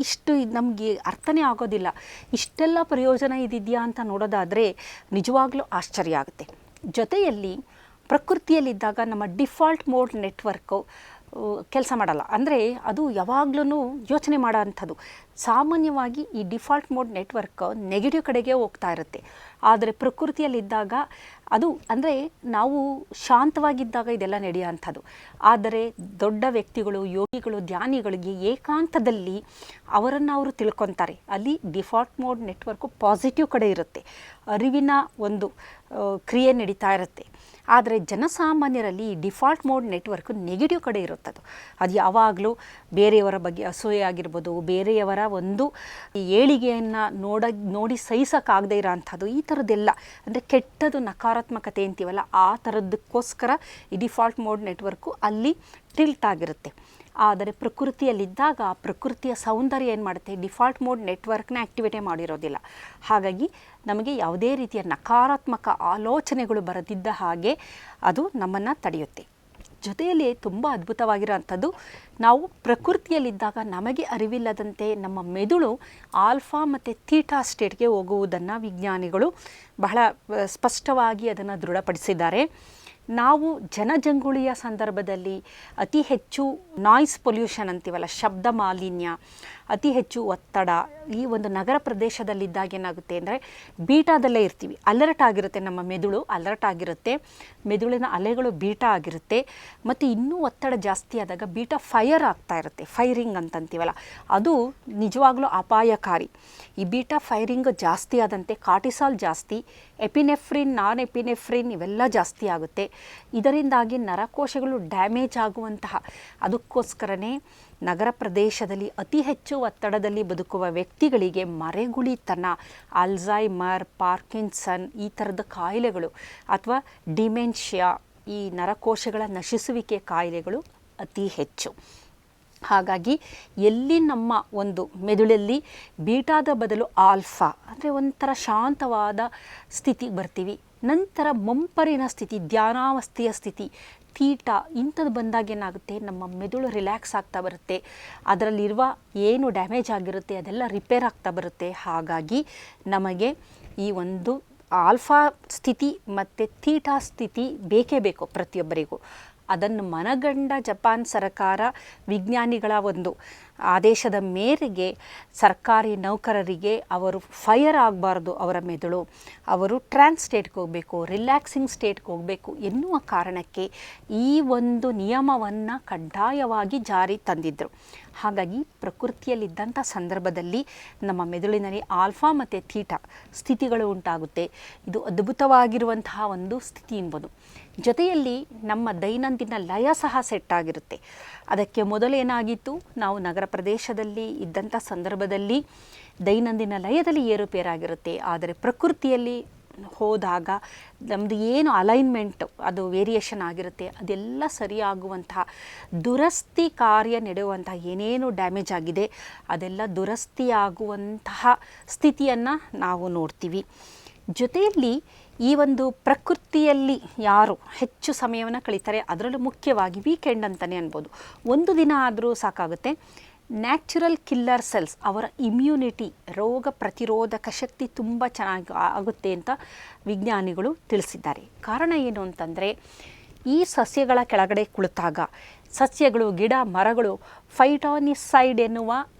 ಇಷ್ಟು ನಮಗೆ ಅರ್ಥನೇ ಆಗೋದಿಲ್ಲ. ಇಷ್ಟೆಲ್ಲ ಪ್ರಯೋಜನ ಇದಿದೆಯಾ ಅಂತ ನೋಡೋದಾದರೆ ನಿಜವಾಗ್ಲೂ ಆಶ್ಚರ್ಯ ಆಗುತ್ತೆ. ಜೊತೆಯಲ್ಲಿ ಪ್ರಕೃತಿಯಲ್ಲಿದ್ದಾಗ ನಮ್ಮ ಡಿಫಾಲ್ಟ್ ಮೋಡ್ ನೆಟ್ವರ್ಕು ಕೆಲಸ ಮಾಡಲ್ಲ. ಅಂದರೆ ಅದು ಯಾವಾಗಲೂ ಯೋಚನೆ ಮಾಡೋ ಅಂಥದ್ದು. ಸಾಮಾನ್ಯವಾಗಿ ಈ ಡಿಫಾಲ್ಟ್ ಮೋಡ್ ನೆಟ್ವರ್ಕ್ ನೆಗೆಟಿವ್ ಕಡೆಗೆ ಹೋಗ್ತಾ ಇರುತ್ತೆ. ಆದರೆ ಪ್ರಕೃತಿಯಲ್ಲಿದ್ದಾಗ ಅದು ಅಂದರೆ ನಾವು ಶಾಂತವಾಗಿದ್ದಾಗ ಇದೆಲ್ಲ ನಡೆಯೋ ಅಂಥದ್ದು. ಆದರೆ ದೊಡ್ಡ ವ್ಯಕ್ತಿಗಳು, ಯೋಗಿಗಳು, ಧ್ಯಾನಿಗಳಿಗೆ ಏಕಾಂತದಲ್ಲಿ ಅವರನ್ನು ಅವರು ತಿಳ್ಕೊತಾರೆ. ಅಲ್ಲಿ ಡಿಫಾಲ್ಟ್ ಮೋಡ್ ನೆಟ್ವರ್ಕು ಪಾಸಿಟಿವ್ ಕಡೆ ಇರುತ್ತೆ, ಅರಿವಿನ ಒಂದು ಕ್ರಿಯೆ ನಡೀತಾ ಇರುತ್ತೆ. ಆದರೆ ಜನಸಾಮಾನ್ಯರಲ್ಲಿ ಈ ಡಿಫಾಲ್ಟ್ ಮೋಡ್ ನೆಟ್ವರ್ಕ್ ನೆಗೆಟಿವ್ ಕಡೆ ಇರುತ್ತದು. ಅದು ಯಾವಾಗಲೂ ಬೇರೆಯವರ ಬಗ್ಗೆ ಅಸೂಯೆ ಆಗಿರ್ಬೋದು, ಬೇರೆಯವರ ಒಂದು ಏಳಿಗೆಯನ್ನು ನೋಡಿ ಸಹಿಸೋಕ್ಕಾಗದೇ ಇರೋ ಅಂಥದ್ದು, ಈ ಥರದ್ದೆಲ್ಲ ಅಂದರೆ ಕೆಟ್ಟದು ನಕಾರಾತ್ಮಕತೆ ಅಂತೀವಲ್ಲ, ಆ ಥರದ್ದಕ್ಕೋಸ್ಕರ ಈ ಡಿಫಾಲ್ಟ್ ಮೋಡ್ ನೆಟ್ವರ್ಕು ಅಲ್ಲಿ ಟಿಲ್ಟ್ ಆಗಿರುತ್ತೆ. ಆದರೆ ಪ್ರಕೃತಿಯಲ್ಲಿದ್ದಾಗ ಪ್ರಕೃತಿಯ ಸೌಂದರ್ಯ ಏನು ಮಾಡುತ್ತೆ, ಡಿಫಾಲ್ಟ್ ಮೋಡ್ ನೆಟ್ವರ್ಕ್ನ ಆ್ಯಕ್ಟಿವೇಟೇ ಮಾಡಿರೋದಿಲ್ಲ. ಹಾಗಾಗಿ ನಮಗೆ ಯಾವುದೇ ರೀತಿಯ ನಕಾರಾತ್ಮಕ ಆಲೋಚನೆಗಳು ಬರದಿದ್ದ ಹಾಗೆ ಅದು ನಮ್ಮನ್ನು ತಡೆಯುತ್ತೆ. ಜೊತೆಯಲ್ಲಿ ತುಂಬ ಅದ್ಭುತವಾಗಿರೋ ಅಂಥದ್ದು, ನಾವು ಪ್ರಕೃತಿಯಲ್ಲಿದ್ದಾಗ ನಮಗೆ ಅರಿವಿಲ್ಲದಂತೆ ನಮ್ಮ ಮೆದುಳು ಆಲ್ಫಾ ಮತ್ತು ಥೀಟಾ ಸ್ಟೇಟ್ಗೆ ಹೋಗುವುದನ್ನು ವಿಜ್ಞಾನಿಗಳು ಬಹಳ ಸ್ಪಷ್ಟವಾಗಿ ಅದನ್ನು ದೃಢಪಡಿಸಿದ್ದಾರೆ. ನಾವು ಜನಜಂಗುಳಿಯ ಸಂದರ್ಭದಲ್ಲಿ ಅತಿ ಹೆಚ್ಚು ನಾಯ್ಸ್ ಪೊಲ್ಯೂಷನ್ ಅಂತೀವಲ್ಲ, ಶಬ್ದ ಮಾಲಿನ್ಯ, ಅತಿ ಹೆಚ್ಚು ಒತ್ತಡ, ಈ ಒಂದು ನಗರ ಪ್ರದೇಶದಲ್ಲಿದ್ದಾಗ ಏನಾಗುತ್ತೆ ಅಂದರೆ ಬೀಟಾದಲ್ಲೇ ಇರ್ತೀವಿ, ಅಲರ್ಟ್ ಆಗಿರುತ್ತೆ, ನಮ್ಮ ಮೆದುಳು ಅಲರ್ಟ್ ಆಗಿರುತ್ತೆ, ಮೆದುಳಿನ ಅಲೆಗಳು ಬೀಟಾ ಆಗಿರುತ್ತೆ. ಮತ್ತು ಇನ್ನೂ ಒತ್ತಡ ಜಾಸ್ತಿ ಆದಾಗ ಬೀಟಾ ಫೈರ್ ಆಗ್ತಾ ಇರುತ್ತೆ, ಫೈರಿಂಗ್ ಅಂತಂತೀವಲ್ಲ, ಅದು ನಿಜವಾಗ್ಲೂ ಅಪಾಯಕಾರಿ. ಈ ಬೀಟಾ ಫೈರಿಂಗ್ ಜಾಸ್ತಿ ಆದಂತೆ ಕಾರ್ಟಿಸಾಲ್ ಜಾಸ್ತಿ, ಎಪಿನೆಫ್ರಿನ್, ನಾನ್ ಎಪಿನೆಫ್ರಿನ್ ಇವೆಲ್ಲ ಜಾಸ್ತಿ ಆಗುತ್ತೆ. ಇದರಿಂದಾಗಿ ನರಕೋಶಗಳು ಡ್ಯಾಮೇಜ್ ಆಗುವಂತಹ, ಅದಕ್ಕೋಸ್ಕರನೇ ನಗರ ಪ್ರದೇಶದಲ್ಲಿ ಅತಿ ಹೆಚ್ಚು ಒತ್ತಡದಲ್ಲಿ ಬದುಕುವ ವ್ಯಕ್ತಿಗಳಿಗೆ ಮರೆಗುಳಿತನ, ಅಲ್ಝೈಮರ್, ಪಾರ್ಕಿನ್ಸನ್ ಈ ಥರದ ಕಾಯಿಲೆಗಳು ಅಥವಾ ಡಿಮೆನ್ಷಿಯಾ, ಈ ನರಕೋಶಗಳ ನಶಿಸುವಿಕೆ ಕಾಯಿಲೆಗಳು ಅತಿ ಹೆಚ್ಚು. ಹಾಗಾಗಿ ಎಲ್ಲಿ ನಮ್ಮ ಒಂದು ಮೆದುಳಲ್ಲಿ ಬೀಟಾದ ಬದಲು ಆಲ್ಫಾ ಅಂದರೆ ಒಂಥರ ಶಾಂತವಾದ ಸ್ಥಿತಿಗೆ ಬರ್ತೀವಿ, ನಂತರ ಮಂಪರಿನ ಸ್ಥಿತಿ, ಧ್ಯಾನಾವಸ್ಥೆಯ ಸ್ಥಿತಿ, ಥೀಟಾ ಇಂಥದ್ದು ಬಂದಾಗ ಏನಾಗುತ್ತೆ, ನಮ್ಮ ಮೆದುಳು ರಿಲ್ಯಾಕ್ಸ್ ಆಗ್ತಾ ಬರುತ್ತೆ, ಅದರಲ್ಲಿರುವ ಏನು ಡ್ಯಾಮೇಜ್ ಆಗಿರುತ್ತೆ ಅದೆಲ್ಲ ರಿಪೇರ್ ಆಗ್ತಾ ಬರುತ್ತೆ. ಹಾಗಾಗಿ ನಮಗೆ ಈ ಒಂದು ಆಲ್ಫಾ ಸ್ಥಿತಿ ಮತ್ತು ಥೀಟಾ ಸ್ಥಿತಿ ಬೇಕೇ ಬೇಕು ಪ್ರತಿಯೊಬ್ಬರಿಗೂ. ಅದನ್ನು ಮನಗಂಡ ಜಪಾನ್ ಸರ್ಕಾರ ವಿಜ್ಞಾನಿಗಳ ಒಂದು ಆದೇಶದ ಮೇರೆಗೆ ಸರ್ಕಾರಿ ನೌಕರರಿಗೆ ಅವರು ಫೈರ್ ಆಗಬಾರ್ದು, ಅವರ ಮೆದುಳು, ಅವರು ಟ್ರಾನ್ಸ್ ಸ್ಟೇಟ್ಗೆ ಹೋಗಬೇಕು, ರಿಲ್ಯಾಕ್ಸಿಂಗ್ ಸ್ಟೇಟ್ಗೆ ಹೋಗಬೇಕು ಎನ್ನುವ ಕಾರಣಕ್ಕೆ ಈ ಒಂದು ನಿಯಮವನ್ನು ಕಡ್ಡಾಯವಾಗಿ ಜಾರಿ ತಂದಿದ್ದರು. ಹಾಗಾಗಿ ಪ್ರಕೃತಿಯಲ್ಲಿದ್ದಂಥ ಸಂದರ್ಭದಲ್ಲಿ ನಮ್ಮ ಮೆದುಳಿನಲ್ಲಿ ಆಲ್ಫಾ ಮತ್ತು ಥೀಟಾ ಸ್ಥಿತಿಗಳು ಉಂಟಾಗುತ್ತೆ. ಇದು ಅದ್ಭುತವಾಗಿರುವಂತಹ ಒಂದು ಸ್ಥಿತಿ ಎಂಬುದು. ಜೊತೆಯಲ್ಲಿ ನಮ್ಮ ದೈನಂದಿನ ಲಯ ಸಹ ಸೆಟ್ ಆಗಿರುತ್ತೆ. ಅದಕ್ಕೆ ಮೊದಲೇನಾಗಿತ್ತು, ನಾವು ನಗರ ಪ್ರದೇಶದಲ್ಲಿ ಇದ್ದಂಥ ಸಂದರ್ಭದಲ್ಲಿ ದೈನಂದಿನ ಲಯದಲ್ಲಿ ಏರುಪೇರಾಗಿರುತ್ತೆ. ಆದರೆ ಪ್ರಕೃತಿಯಲ್ಲಿ ಹೋದಾಗ ನಮ್ಮದು ಏನು ಅಲೈನ್ಮೆಂಟ್ ಅದು ವೇರಿಯೇಷನ್ ಆಗಿರುತ್ತೆ, ಅದೆಲ್ಲ ಸರಿಯಾಗುವಂತಹ ದುರಸ್ತಿ ಕಾರ್ಯ ನಡೆಯುವಂತಹ, ಏನೇನು ಡ್ಯಾಮೇಜ್ ಆಗಿದೆ ಅದೆಲ್ಲ ದುರಸ್ತಿಯಾಗುವಂತಹ ಸ್ಥಿತಿಯನ್ನು ನಾವು ನೋಡ್ತೀವಿ. ಜೊತೆಯಲ್ಲಿ ಈ ಒಂದು ಪ್ರಕೃತಿಯಲ್ಲಿ ಯಾರು ಹೆಚ್ಚು ಸಮಯವನ್ನು ಕಳೀತಾರೆ, ಅದರಲ್ಲೂ ಮುಖ್ಯವಾಗಿ ವೀಕೆಂಡ್ ಅಂತಲೇ ಅನ್ಬೋದು, ಒಂದು ದಿನ ಆದರೂ ಸಾಕಾಗುತ್ತೆ. ನ್ಯಾಚುರಲ್ ಕಿಲ್ಲರ್ ಸೆಲ್ಸ್, ಅವರ ಇಮ್ಯುನಿಟಿ, ರೋಗ ಪ್ರತಿರೋಧಕ ಶಕ್ತಿ ತುಂಬ ಚೆನ್ನಾಗಿ ಆಗುತ್ತೆ ಅಂತ ವಿಜ್ಞಾನಿಗಳು ತಿಳಿಸಿದ್ದಾರೆ. ಕಾರಣ ಏನು ಅಂತಂದರೆ, ಈ ಸಸ್ಯಗಳ ಕೆಳಗಡೆ ಕುಳಿತಾಗ ಸಸ್ಯಗಳು, ಗಿಡ ಮರಗಳು ಫೈಟಾನಿಸೈಡ್ ಎನ್ನುವ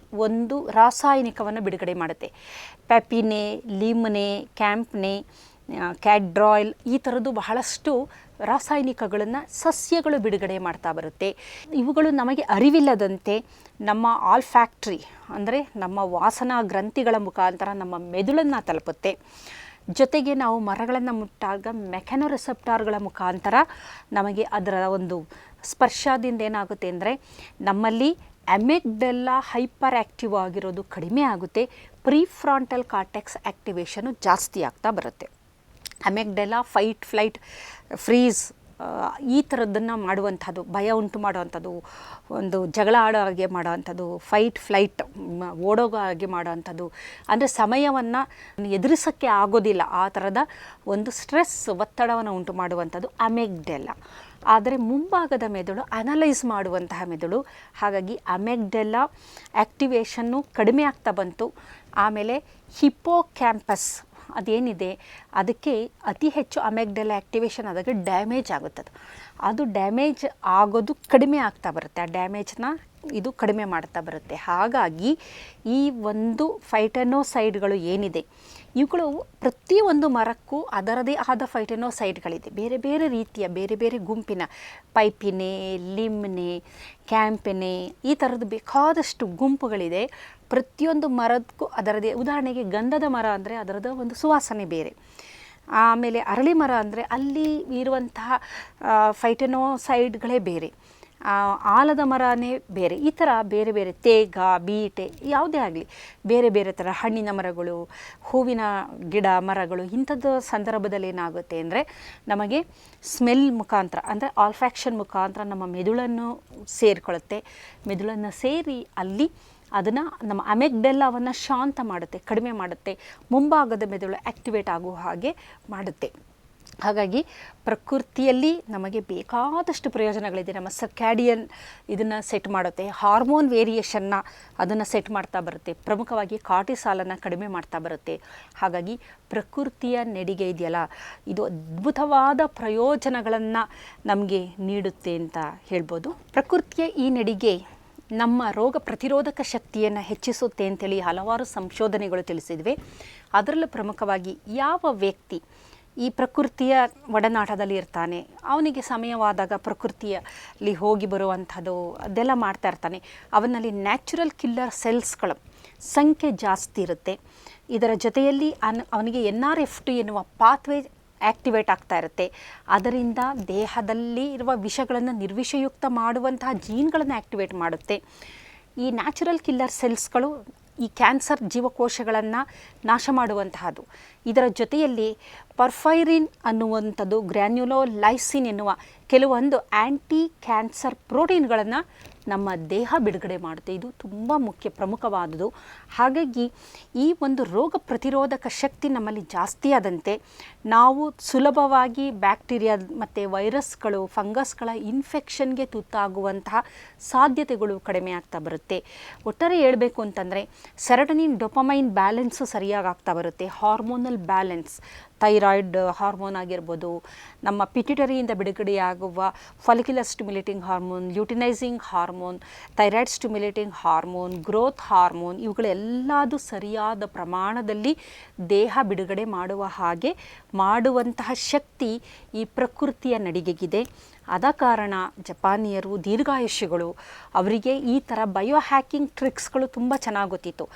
ಒಂದು ರಾಸಾಯನಿಕವನ್ನು ಬಿಡುಗಡೆ ಮಾಡುತ್ತೆ. ಪ್ಯಾಪಿನೆ, ಲಿಮ್ನೆ, ಕ್ಯಾಂಪ್ನೆ, ಕ್ಯಾಡ್ರಾಯ್ಲ್ ಈ ಥರದ್ದು ಬಹಳಷ್ಟು ರಾಸಾಯನಿಕಗಳನ್ನು ಸಸ್ಯಗಳು ಬಿಡುಗಡೆ ಮಾಡ್ತಾ ಬರುತ್ತೆ. ಇವುಗಳು ನಮಗೆ ಅರಿವಿಲ್ಲದಂತೆ ನಮ್ಮ ಆಲ್ಫ್ಯಾಕ್ಟ್ರಿ ಅಂದರೆ ನಮ್ಮ ವಾಸನಾ ಗ್ರಂಥಿಗಳ ಮುಖಾಂತರ ನಮ್ಮ ಮೆದುಳನ್ನು ತಲುಪುತ್ತೆ. ಜೊತೆಗೆ ನಾವು ಮರಗಳನ್ನು ಮುಟ್ಟಾಗ ಮೆಕ್ಯಾನೋ ರಿಸೆಪ್ಟಾರ್ಗಳ ಮುಖಾಂತರ ನಮಗೆ ಅದರ ಒಂದು ಸ್ಪರ್ಶದಿಂದ ಏನಾಗುತ್ತೆ ಅಂದರೆ ನಮ್ಮಲ್ಲಿ ಅಮೆಗ್ಡೆಲ್ಲಾ ಹೈಪರ್ ಆ್ಯಕ್ಟಿವ್ ಆಗಿರೋದು ಕಡಿಮೆ ಆಗುತ್ತೆ, ಪ್ರೀಫ್ರಾಂಟಲ್ ಕಾರ್ಟೆಕ್ಸ್ ಆ್ಯಕ್ಟಿವೇಷನು ಜಾಸ್ತಿ ಆಗ್ತಾ ಬರುತ್ತೆ. ಅಮೆಗ್ಡೆಲ್ಲಾ ಫೈಟ್, ಫ್ಲೈಟ್, ಫ್ರೀಸ್ ಈ ಥರದ್ದನ್ನು ಮಾಡುವಂಥದ್ದು, ಭಯ ಉಂಟು ಮಾಡುವಂಥದ್ದು, ಒಂದು ಜಗಳ ಆಡೋ ಹಾಗೆ ಮಾಡೋವಂಥದ್ದು, ಫೈಟ್ ಫ್ಲೈಟ್ ಓಡೋಗೋ ಹಾಗೆ ಮಾಡೋವಂಥದ್ದು, ಅಂದರೆ ಸಮಯವನ್ನು ಎದುರಿಸೋಕ್ಕೆ ಆಗೋದಿಲ್ಲ ಆ ಥರದ ಒಂದು ಸ್ಟ್ರೆಸ್, ಒತ್ತಡವನ್ನು ಉಂಟು ಮಾಡುವಂಥದ್ದು ಅಮೆಗ್ಡೆಲ್ಲಾ. ಆದರೆ ಮುಂಭಾಗದ ಮೆದುಳು ಅನಲೈಸ್ ಮಾಡುವಂತಹ ಮೆದುಳು. ಹಾಗಾಗಿ ಅಮೆಗ್ಡೆಲ್ಲಾ ಆ್ಯಕ್ಟಿವೇಷನ್ನು ಕಡಿಮೆ ಆಗ್ತಾ ಬಂತು. ಆಮೇಲೆ ಹಿಪ್ಪೋ ಕ್ಯಾಂಪಸ್ ಅದೇನಿದೆ ಅದಕ್ಕೆ ಅತಿ ಹೆಚ್ಚು ಅಮೆಗ್ಡಲ ಆ್ಯಕ್ಟಿವೇಶನ್ ಆದಾಗ ಡ್ಯಾಮೇಜ್ ಆಗುತ್ತದೆ. ಅದು ಡ್ಯಾಮೇಜ್ ಆಗೋದು ಕಡಿಮೆ ಆಗ್ತಾ ಬರುತ್ತೆ, ಆ ಡ್ಯಾಮೇಜ್ನ ಇದು ಕಡಿಮೆ ಮಾಡ್ತಾ ಬರುತ್ತೆ. ಹಾಗಾಗಿ ಈ ಒಂದು ಫೈಟನೋಸೈಡ್ಗಳು ಏನಿದೆ ಇವುಗಳು ಪ್ರತಿಯೊಂದು ಮರಕ್ಕೂ ಅದರದೇ ಆದ ಫೈಟನೋಸೈಡ್ಗಳಿದೆ. ಬೇರೆ ಬೇರೆ ರೀತಿಯ ಬೇರೆ ಬೇರೆ ಗುಂಪಿನ ಪೈಪಿನೆ, ಲಿಮ್ನೆ, ಕ್ಯಾಂಪೆನೆ, ಈ ಥರದ್ದು ಬೇಕಾದಷ್ಟು ಗುಂಪುಗಳಿದೆ. ಪ್ರತಿಯೊಂದು ಮರಕ್ಕೂ ಅದರದೇ, ಉದಾಹರಣೆಗೆ ಗಂಧದ ಮರ ಅಂದರೆ ಅದರದ್ದು ಒಂದು ಸುವಾಸನೆ ಬೇರೆ. ಆಮೇಲೆ ಅರಳಿ ಮರ ಅಂದರೆ ಅಲ್ಲಿ ಇರುವಂತಹ ಫೈಟನೋಸೈಡ್ಗಳೇ ಬೇರೆ. ಆಲದ ಮರನೇ ಬೇರೆ. ಈ ಥರ ಬೇರೆ ಬೇರೆ ತೇಗ, ಬೀಟೆ, ಯಾವುದೇ ಆಗಲಿ ಬೇರೆ ಬೇರೆ ಥರ ಹಣ್ಣಿನ ಮರಗಳು, ಹೂವಿನ ಗಿಡ ಮರಗಳು, ಇಂಥದ್ದು ಸಂದರ್ಭದಲ್ಲಿ ಏನಾಗುತ್ತೆ ಅಂದರೆ ನಮಗೆ ಸ್ಮೆಲ್ ಮುಖಾಂತರ ಅಂದರೆ ಆಲ್ಫ್ಯಾಕ್ಷನ್ ಮುಖಾಂತರ ನಮ್ಮ ಮೆದುಳನ್ನು ಸೇರಿಕೊಳ್ಳುತ್ತೆ. ಮೆದುಳನ್ನು ಸೇರಿ ಅಲ್ಲಿ ಅದನ್ನು ನಮ್ಮ ಅಮೆಗ್ಡೆಲ್ಲವನ್ನು ಶಾಂತ ಮಾಡುತ್ತೆ, ಕಡಿಮೆ ಮಾಡುತ್ತೆ, ಮುಂಭಾಗದ ಮೆದುಳು ಆ್ಯಕ್ಟಿವೇಟ್ ಆಗುವ ಹಾಗೆ ಮಾಡುತ್ತೆ. ಹಾಗಾಗಿ ಪ್ರಕೃತಿಯಲ್ಲಿ ನಮಗೆ ಬೇಕಾದಷ್ಟು ಪ್ರಯೋಜನಗಳಿದೆ. ನಮ್ಮ ಸರ್ಕ್ಯಾಡಿಯನ್ ಇದನ್ನು ಸೆಟ್ ಮಾಡುತ್ತೆ, ಹಾರ್ಮೋನ್ ವೇರಿಯೇಷನ್ನ ಅದನ್ನು ಸೆಟ್ ಮಾಡ್ತಾ ಬರುತ್ತೆ, ಪ್ರಮುಖವಾಗಿ ಕಾರ್ಟಿಸಾಲನ್ನು ಕಡಿಮೆ ಮಾಡ್ತಾ ಬರುತ್ತೆ. ಹಾಗಾಗಿ ಪ್ರಕೃತಿಯ ನಡಿಗೆ ಇದೆಯಲ್ಲ, ಇದು ಅದ್ಭುತವಾದ ಪ್ರಯೋಜನಗಳನ್ನು ನಮಗೆ ನೀಡುತ್ತೆ ಅಂತ ಹೇಳ್ಬೋದು. ಪ್ರಕೃತಿಯ ಈ ನಡಿಗೆ ನಮ್ಮ ರೋಗ ಪ್ರತಿರೋಧಕ ಶಕ್ತಿಯನ್ನು ಹೆಚ್ಚಿಸುತ್ತೆ ಅಂತೇಳಿ ಹಲವಾರು ಸಂಶೋಧನೆಗಳು ತಿಳಿಸಿದ್ವಿ. ಅದರಲ್ಲೂ ಪ್ರಮುಖವಾಗಿ ಯಾವ ವ್ಯಕ್ತಿ ಈ ಪ್ರಕೃತಿಯ ಒಡನಾಟದಲ್ಲಿ ಇರ್ತಾನೆ, ಅವನಿಗೆ ಸಮಯವಾದಾಗ ಪ್ರಕೃತಿಯಲ್ಲಿ ಹೋಗಿ ಬರುವಂಥದ್ದು ಅದೆಲ್ಲ ಮಾಡ್ತಾ ಇರ್ತಾನೆ, ಅವನಲ್ಲಿ ನ್ಯಾಚುರಲ್ ಕಿಲ್ಲರ್ ಸೆಲ್ಸ್ಗಳ ಸಂಖ್ಯೆ ಜಾಸ್ತಿ ಇರುತ್ತೆ. ಇದರ ಜೊತೆಯಲ್ಲಿ ಅವನಿಗೆ NRF2 ಎನ್ನುವ ಪಾತ್ವೇ ಆ್ಯಕ್ಟಿವೇಟ್ ಆಗ್ತಾ ಇರುತ್ತೆ. ಅದರಿಂದ ದೇಹದಲ್ಲಿ ಇರುವ ವಿಷಗಳನ್ನು ನಿರ್ವಿಷಯುಕ್ತ ಮಾಡುವಂತಹ ಜೀನ್ಗಳನ್ನು ಆ್ಯಕ್ಟಿವೇಟ್ ಮಾಡುತ್ತೆ. ಈ ನ್ಯಾಚುರಲ್ ಕಿಲ್ಲರ್ ಸೆಲ್ಸ್ಗಳು ಈ ಕ್ಯಾನ್ಸರ್ ಜೀವಕೋಶಗಳನ್ನು ನಾಶ ಮಾಡುವಂತಹದ್ದು. ಇದರ ಜೊತೆಯಲ್ಲಿ ಪರ್ಫೈರಿನ್ ಅನ್ನುವಂಥದ್ದು, ಗ್ರ್ಯಾನ್ಯುಲೋಲೈಸಿನ್ ಎನ್ನುವ ಕೆಲವೊಂದು ಆ್ಯಂಟಿ ಕ್ಯಾನ್ಸರ್ ಪ್ರೋಟೀನ್ಗಳನ್ನು ನಮ್ಮ ದೇಹ ಬಿಡುಗಡೆ ಮಾಡುತ್ತೆ. ಇದು ತುಂಬ ಪ್ರಮುಖವಾದುದು. ಹಾಗಾಗಿ ಈ ಒಂದು ರೋಗ ಪ್ರತಿರೋಧಕ ಶಕ್ತಿ ನಮ್ಮಲ್ಲಿ ಜಾಸ್ತಿ ಆದಂತೆ ನಾವು ಸುಲಭವಾಗಿ ಬ್ಯಾಕ್ಟೀರಿಯಾ ಮತ್ತು ವೈರಸ್ಗಳು, ಫಂಗಸ್ಗಳ ಇನ್ಫೆಕ್ಷನ್ಗೆ ತುತ್ತಾಗುವಂತಹ ಸಾಧ್ಯತೆಗಳು ಕಡಿಮೆ ಆಗ್ತಾ ಬರುತ್ತೆ. ಒಟ್ಟಾರೆ ಹೇಳಬೇಕು ಅಂತಂದರೆ ಸೆರೋಟೋನಿನ್ ಡೋಪಮೈನ್ ಬ್ಯಾಲೆನ್ಸು ಸರಿಯಾಗಿ ಆಗ್ತಾ ಬರುತ್ತೆ. ಹಾರ್ಮೋನಲ್ ಬ್ಯಾಲೆನ್ಸ್, ಥೈರಾಯ್ಡ್ ಹಾರ್ಮೋನ್ ಆಗಿರ್ಬೋದು, ನಮ್ಮ ಪಿಟ್ಯುಟರಿಯಿಂದ ಬಿಡುಗಡೆಯಾಗುವ follicular stimulating hormone, luteinizing hormone, thyroid stimulating hormone, growth hormone, ಇವುಗಳೆಲ್ಲದೂ ಸರಿಯಾದ ಪ್ರಮಾಣದಲ್ಲಿ ದೇಹ ಬಿಡುಗಡೆ ಮಾಡುವ ಹಾಗೆ ಮಾಡುವಂತಹ ಶಕ್ತಿ ಈ ಪ್ರಕೃತಿಯ ನಡಿಗೆಗಿದೆ. ಆದ ಕಾರಣ ಜಪಾನಿಯರು ದೀರ್ಘಾಯುಷ್ಯಗಳು, ಅವರಿಗೆ ಈ ಥರ ಬಯೋ ಹ್ಯಾಕಿಂಗ್ ಟ್ರಿಕ್ಸ್ಗಳು ತುಂಬ ಚೆನ್ನಾಗಿ ಗೊತ್ತಿತ್ತು.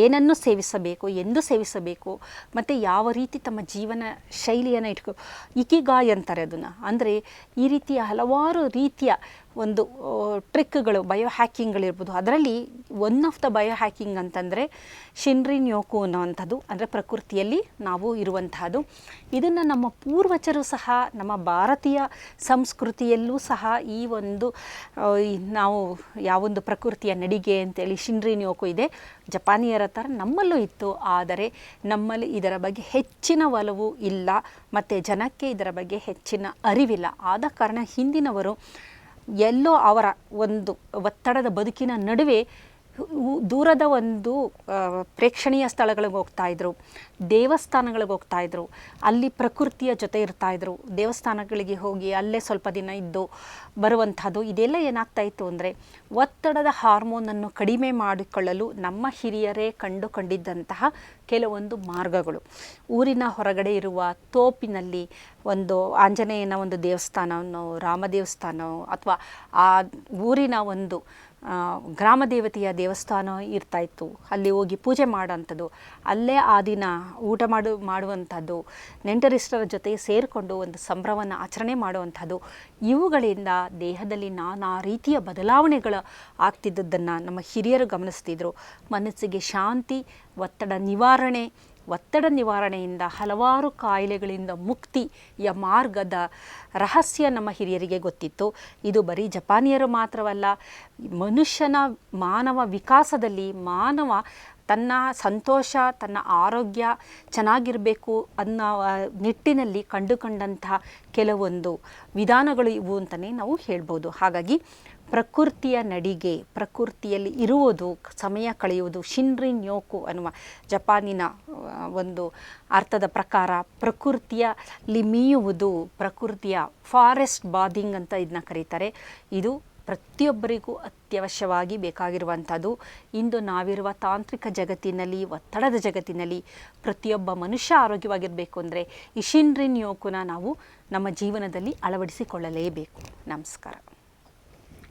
ಏನನ್ನು ಸೇವಿಸಬೇಕು, ಎಂದು ಸೇವಿಸಬೇಕು, ಮತ್ತು ಯಾವ ರೀತಿ ತಮ್ಮ ಜೀವನ ಶೈಲಿಯನ್ನು ಇಕಿಗಾಯ್ ಅಂತಾರೆ ಅದನ್ನು. ಅಂದರೆ ಈ ರೀತಿಯ ಹಲವಾರು ರೀತಿಯ ಒಂದು ಟ್ರಿಕ್ಗಳು, ಬಯೋ ಹ್ಯಾಕಿಂಗ್ಗಳಿರ್ಬೋದು. ಅದರಲ್ಲಿ one of the bio hacking ಅಂತಂದರೆ ಶಿನ್ರಿನ್ ಯೋಕು ಅನ್ನೋವಂಥದ್ದು, ಅಂದರೆ ಪ್ರಕೃತಿಯಲ್ಲಿ ನಾವು ಇರುವಂತಹದ್ದು. ಇದನ್ನು ನಮ್ಮ ಪೂರ್ವಜರು ಸಹ ನಮ್ಮ ಭಾರತೀಯ ಸಂಸ್ಕೃತಿಯಲ್ಲೂ ಸಹ ಈ ಒಂದು ನಾವು ಯಾವೊಂದು ಪ್ರಕೃತಿಯ ನಡಿಗೆ ಅಂತೇಳಿ ಶಿನ್ರಿನ್ ಯೋಕು ಇದೆ, ಜಪಾನಿಯರ ಥರ ನಮ್ಮಲ್ಲೂ ಇತ್ತು. ಆದರೆ ನಮ್ಮಲ್ಲಿ ಇದರ ಬಗ್ಗೆ ಹೆಚ್ಚಿನ ಒಲವು ಇಲ್ಲ ಮತ್ತು ಜನಕ್ಕೆ ಇದರ ಬಗ್ಗೆ ಹೆಚ್ಚಿನ ಅರಿವಿಲ್ಲ. ಆದ ಕಾರಣ ಹಿಂದಿನವರು ಎಲ್ಲೋ ಅವರ ಒಂದು ಒತ್ತಡದ ಬದುಕಿನ ನಡುವೆ ದೂರದ ಒಂದು ಪ್ರೇಕ್ಷಣೀಯ ಸ್ಥಳಗಳಿಗೆ ಹೋಗ್ತಾಯಿದ್ರು, ದೇವಸ್ಥಾನಗಳಿಗೆ ಹೋಗ್ತಾಯಿದ್ರು, ಅಲ್ಲಿ ಪ್ರಕೃತಿಯ ಜೊತೆ ಇರ್ತಾಯಿದ್ರು. ದೇವಸ್ಥಾನಗಳಿಗೆ ಹೋಗಿ ಅಲ್ಲೇ ಸ್ವಲ್ಪ ದಿನ ಇದ್ದು ಬರುವಂಥದ್ದು. ಇದೆಲ್ಲ ಏನಾಗ್ತಾಯಿತ್ತು ಅಂದರೆ ಒತ್ತಡದ ಹಾರ್ಮೋನನ್ನು ಕಡಿಮೆ ಮಾಡಿಕೊಳ್ಳಲು ನಮ್ಮ ಹಿರಿಯರೇ ಕಂಡುಕೊಂಡಿದ್ದಂತಹ ಕೆಲವೊಂದು ಮಾರ್ಗಗಳು. ಊರಿನ ಹೊರಗಡೆ ಇರುವ ತೋಪಿನಲ್ಲಿ ಒಂದು ಆಂಜನೇಯನ ಒಂದು ದೇವಸ್ಥಾನವೋ, ರಾಮ ದೇವಸ್ಥಾನವೋ, ಅಥವಾ ಆ ಊರಿನ ಒಂದು ಗ್ರಾಮ ದೇವತೆಯ ದೇವಸ್ಥಾನ ಇರ್ತಾಯಿತ್ತು, ಅಲ್ಲಿ ಹೋಗಿ ಪೂಜೆ ಮಾಡೋಂಥದ್ದು, ಅಲ್ಲೇ ಆ ದಿನ ಊಟ ಮಾಡುವಂಥದ್ದು, ನೆಂಟರಿಷ್ಟರ ಜೊತೆ ಸೇರಿಕೊಂಡು ಒಂದು ಸಂಭ್ರಮವನ್ನು ಆಚರಣೆ ಮಾಡುವಂಥದ್ದು. ಇವುಗಳಿಂದ ದೇಹದಲ್ಲಿ ನಾನಾ ರೀತಿಯ ಬದಲಾವಣೆಗಳು ಆಗ್ತಿದ್ದದ್ದನ್ನು ನಮ್ಮ ಹಿರಿಯರು ಗಮನಿಸ್ತಿದ್ರು. ಮನಸ್ಸಿಗೆ ಶಾಂತಿ, ಒತ್ತಡ ನಿವಾರಣೆಯಿಂದ ಹಲವಾರು ಕಾಯಿಲೆಗಳಿಂದ ಮುಕ್ತಿಯ ಮಾರ್ಗದ ರಹಸ್ಯ ನಮ್ಮ ಹಿರಿಯರಿಗೆ ಗೊತ್ತಿತ್ತು. ಇದು ಬರೀ ಜಪಾನಿಯರು ಮಾತ್ರವಲ್ಲ, ಮಾನವ ವಿಕಾಸದಲ್ಲಿ ಮಾನವ ತನ್ನ ಸಂತೋಷ, ತನ್ನ ಆರೋಗ್ಯ ಚೆನ್ನಾಗಿರಬೇಕು ಅನ್ನೋ ನಿಟ್ಟಿನಲ್ಲಿ ಕಂಡುಕೊಂಡಂತಹ ಕೆಲವೊಂದು ವಿಧಾನಗಳು ಇವು ಅಂತಲೇ ನಾವು ಹೇಳ್ಬೋದು. ಹಾಗಾಗಿ ಪ್ರಕೃತಿಯ ನಡಿಗೆ, ಪ್ರಕೃತಿಯಲ್ಲಿ ಇರುವುದು, ಸಮಯ ಕಳೆಯುವುದು, ಶಿನ್ರಿನ್ ಯೋಕು ಅನ್ನುವ ಜಪಾನಿನ ಒಂದು ಅರ್ಥದ ಪ್ರಕಾರ ಪ್ರಕೃತಿಯಲ್ಲಿ ಮೀಯುವುದು, ಪ್ರಕೃತಿಯ ಫಾರೆಸ್ಟ್ ಬಾದಿಂಗ್ ಅಂತ ಇದನ್ನ ಕರೀತಾರೆ. ಇದು ಪ್ರತಿಯೊಬ್ಬರಿಗೂ ಅತ್ಯವಶ್ಯವಾಗಿ ಬೇಕಾಗಿರುವಂಥದ್ದು. ಇಂದು ನಾವಿರುವ ತಾಂತ್ರಿಕ ಜಗತ್ತಿನಲ್ಲಿ, ಒತ್ತಡದ ಜಗತ್ತಿನಲ್ಲಿ ಪ್ರತಿಯೊಬ್ಬ ಮನುಷ್ಯ ಆರೋಗ್ಯವಾಗಿರಬೇಕು ಅಂದರೆ ಈ ಶಿನ್ರಿನ್ ಯೋಕುನ ನಾವು ನಮ್ಮ ಜೀವನದಲ್ಲಿ ಅಳವಡಿಸಿಕೊಳ್ಳಲೇಬೇಕು. ನಮಸ್ಕಾರ.